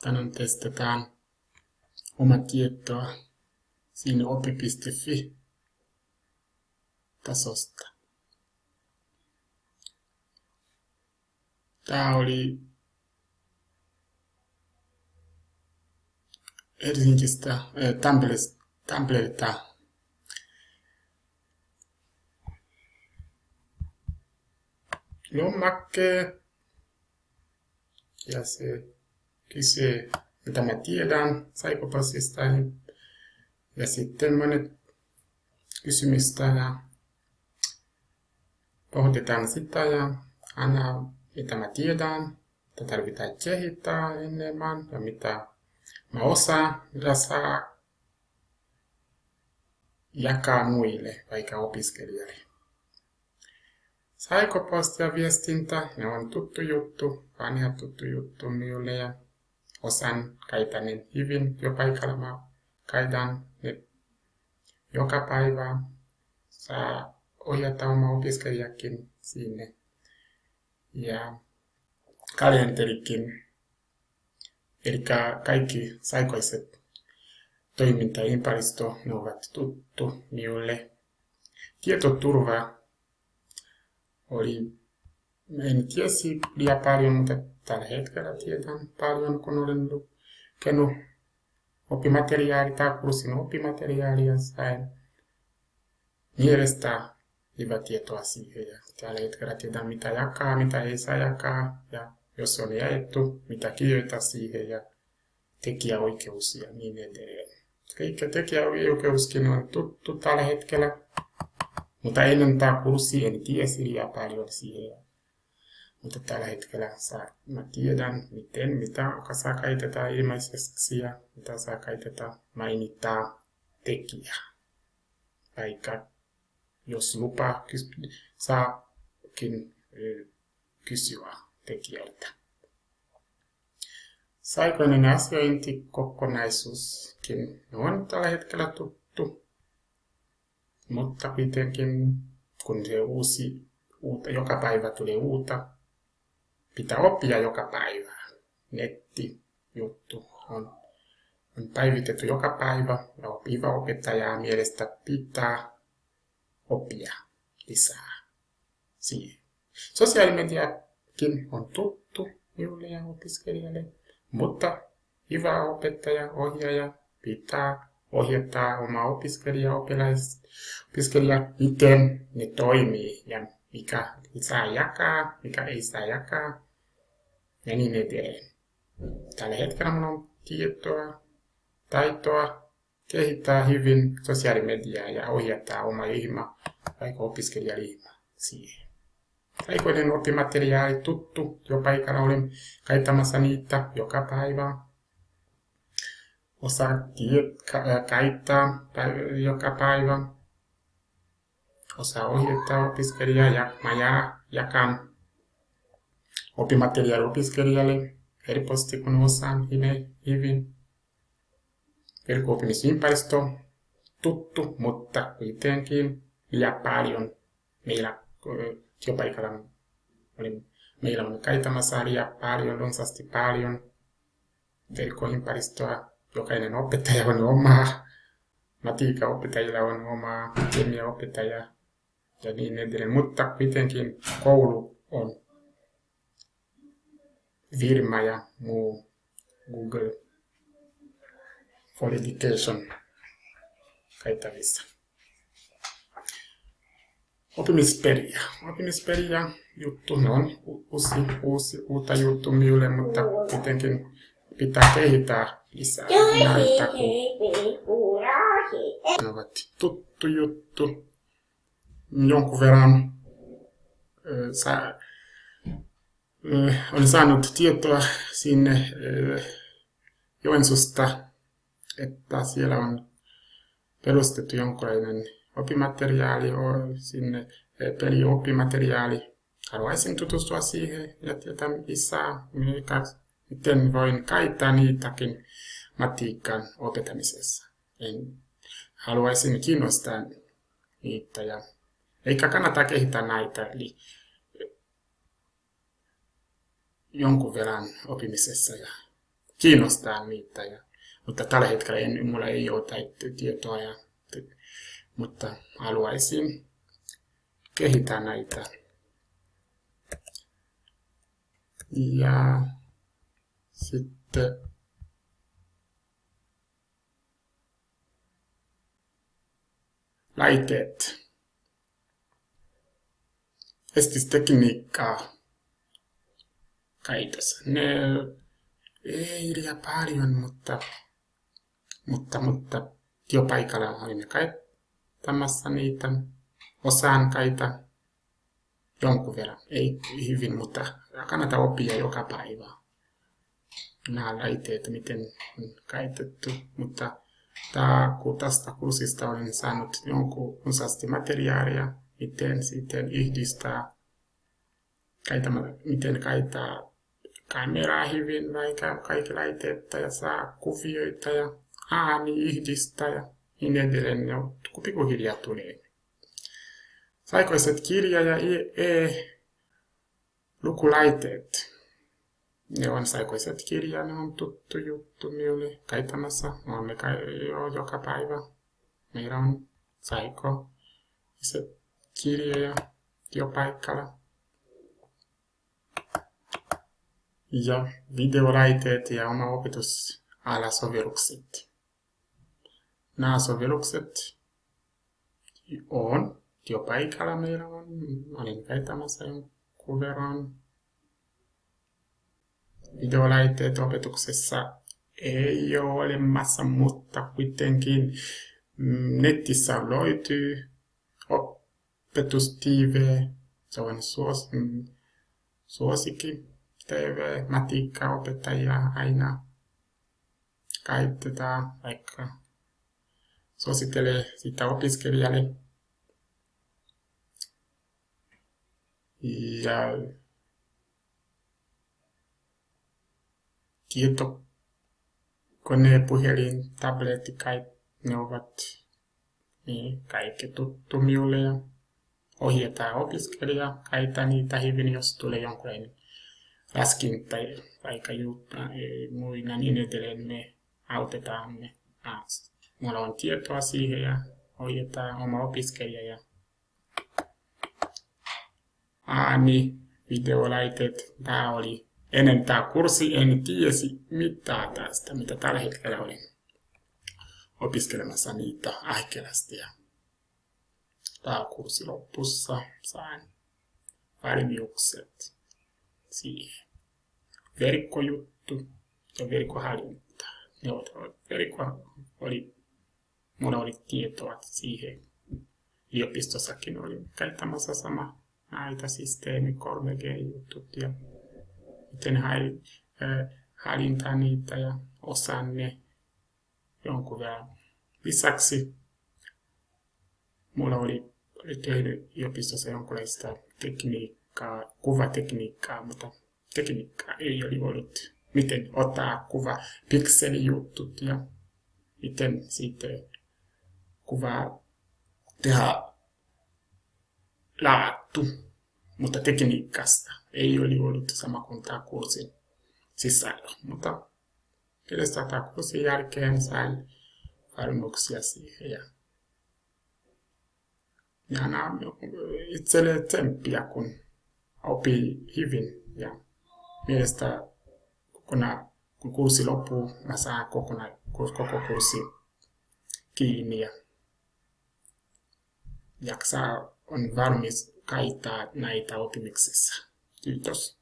Tänään testataan oma tietoa siinä oppi.fi tasosta. Tämä oli Helsingistä Tampelelta lommake ja se kysyy, mitä mä tiedän Psykopassista ja sitten monet kysymystä ja pohditaan sitä ja anna mitä mä tiedän, mitä tarvitaan kehittää enemmän ja mitä mä osaan, mitä saa jakaa muille, vaikka opiskelijoille. Psykoposti ja viestintä, ne on tuttu juttu, vanha tuttu juttu minulle ja osaan käytä ne hyvin. Jo paikalla mä käytän ne joka päivä. Saa ohjata oma opiskelijakin sinne. Ja kalenterikin, eli kaikki sähköiset toimintaympäristö, ne ovat tuttu minulle. Tietoturva en tiesi liian paljon, mutta tällä hetkellä tiedän paljon, kun olen lukenut oppimateriaalia, kurssin oppimateriaalia, sain mielestä hyvä tietoa siihen. Ja tällä hetkellä tiedän, mitä jakaa, mitä ei saa jakaa, ja jos on jaettu, mitä kirjoittaa siihen, ja tekijäoikeus ja niin edelleen. Kaikki tekijäoikeuskin on tuttu tällä hetkellä, mutta ennen tämä kurssi en tiesi liian paljon siihen. Mutta tällä hetkellä mä tiedän, mitä saa käytetä ilmaiseksi ja mitä saa käytetä mainittaa tekijä. Vaikka jos lupa saakin kysyä tekijältä. Sähköinen asiointikokonaisuuskin on tällä hetkellä tuttu. Mutta kuitenkin, kun se joka päivä tulee uutta, pitää oppia joka päivä. Nettijuttu on päivitetty joka päivä ja hyvä opettaja mielestä pitää oppia lisää siihen. Sosiaalimediakin on tuttu minulle ja opiskelijalle, mutta hyvä opettaja, ohjaaja pitää ohjata oma opiskelija, miten ne toimii ja mikä saa jakaa, mikä ei saa jakaa ja niin edelleen. Tällä hetkellä minulla on taitoa kehittää hyvin sosiaalimediaa ja ohjata oma ryhmä, vaikka opiskelijaryhmä siihen. Aikoinen oppimateriaali tuttu, jo paikalla olen käyttämässä niitä joka päivä. Osaa käyttää joka päivä. Osaa ohjata opiskelijaa ja mä jakan oppimateriaali opiskelijalle helposti, kun osaan hyvin. Verkko-oppimisympäristö tuttu, mutta kuitenkin liian paljon työpaikalla meillä on käytämässä liian paljon, runsaasti paljon verkkoympäristöä. Jokainen opettaja on omaa, matematiikka-opettajilla on omaa, kemia-opettaja ja niin edelleen. Mutta kuitenkin koulu on firma ja muu Google for Education käytävissä. Oppimisperia juttu, ne on uutta juttu minulle, mutta kuitenkin pitää kehittää lisää näitä, kun ne ovat tuttu juttu. Jonkun verran olen saanut tietoa sinne Joensuusta, että siellä on perustettu jonkinlainen oppimateriaali, sinne pelioppimateriaali. Haluaisin tutustua siihen ja tietää lisää, miten voin käyttää niitäkin matematiikan opettamisessa. Haluaisin kiinnostaa niitä eikä kannata kehittää näitä, eli jonkun verran oppimisessa ja kiinnostaa niitä. Mutta tällä hetkellä mulla ei ole tietoa, mutta haluaisin kehittää näitä. Ja sitten laitteet. Esitystekniikkaa käytössä. Ne ei liian paljon, mutta työpaikalla olin käyttämässä niitä. Osaan käytä jonkun verran. Ei hyvin, mutta kannattaa oppia joka päivä. Nämä laitteet, miten on käytetty. Mutta tästä kurssista olen saanut jonkun runsaasti materiaalia, miten sitten yhdistää, miten käyttää kameraa hyvin, vaikka kaikki laitteita ja saa kuvioita ja ääni yhdistää ja niin edelleen. Ne pikkuhiljaa tulee. Sähköiset kirja- ja e-lukulaitteet. Ne on sähköiset kirja, ne on tuttu juttu minulle käytämässä. Olemme jo joka päivä. Meillä on sähköiset kirjoja työpaikalla. Ja videolaitteet ja oma opetusalasovellukset. Nämä sovellukset on työpaikalla meillä on. Olin käytämässä jonkun verran. Videolaitteet opetuksessa ei ole olemassa, mutta kuitenkin netissä löytyy Opetus TV. Se on suosikki TV, matikkaopettajia aina käytetään, vaikka suosittelee sitä opiskelijalle. Ja tietokone, puhelin, tabletti, ne ovat kaikki tuttu minulle ja ohjataan opiskelijaa, käytä niitä hyvin, jos tulee jonkinlainen laskinta vaikka juttu, muina niin edelleen, me autetaan me. Mulla on tietoa siihen ja ohjataan oma opiskelija ja videolaitteet, tämä oli ennen tämä kurssi, en tiesi mitään tästä, mitä tällä hetkellä olin opiskelemassa niitä ahkelasti. Tämä kurssi lopussa sain valmiukset siihen. Verkkojuttu ja verkkohallinta. Mulla oli tietoa siihen. Yliopistossakin olin käyttämässä sama näitä systeemi 3G-jutut ja miten hallintaa niitä ja osaan ne jonkun verran. Lisäksi mulla oli tehnyt yliopistossa jonkunlaista kuvatekniikkaa, mutta tekniikkaa ei ole ollut. Miten ottaa kuva pikselijutut ja miten sitten kuvaa tehdä laatu, mutta tekniikasta ei ole ollut sama kuin tämä kurssin sisällä. Mutta edestä tämä kurssin jälkeen sain valmiuksia siihen ja annan itselle tsemppiä, kun opii hyvin ja mielestä kun kurssi loppuu, mä saan koko kurssi kiinni ja jaksaa on valmis käyttää näitä oppimisessa. Kiitos.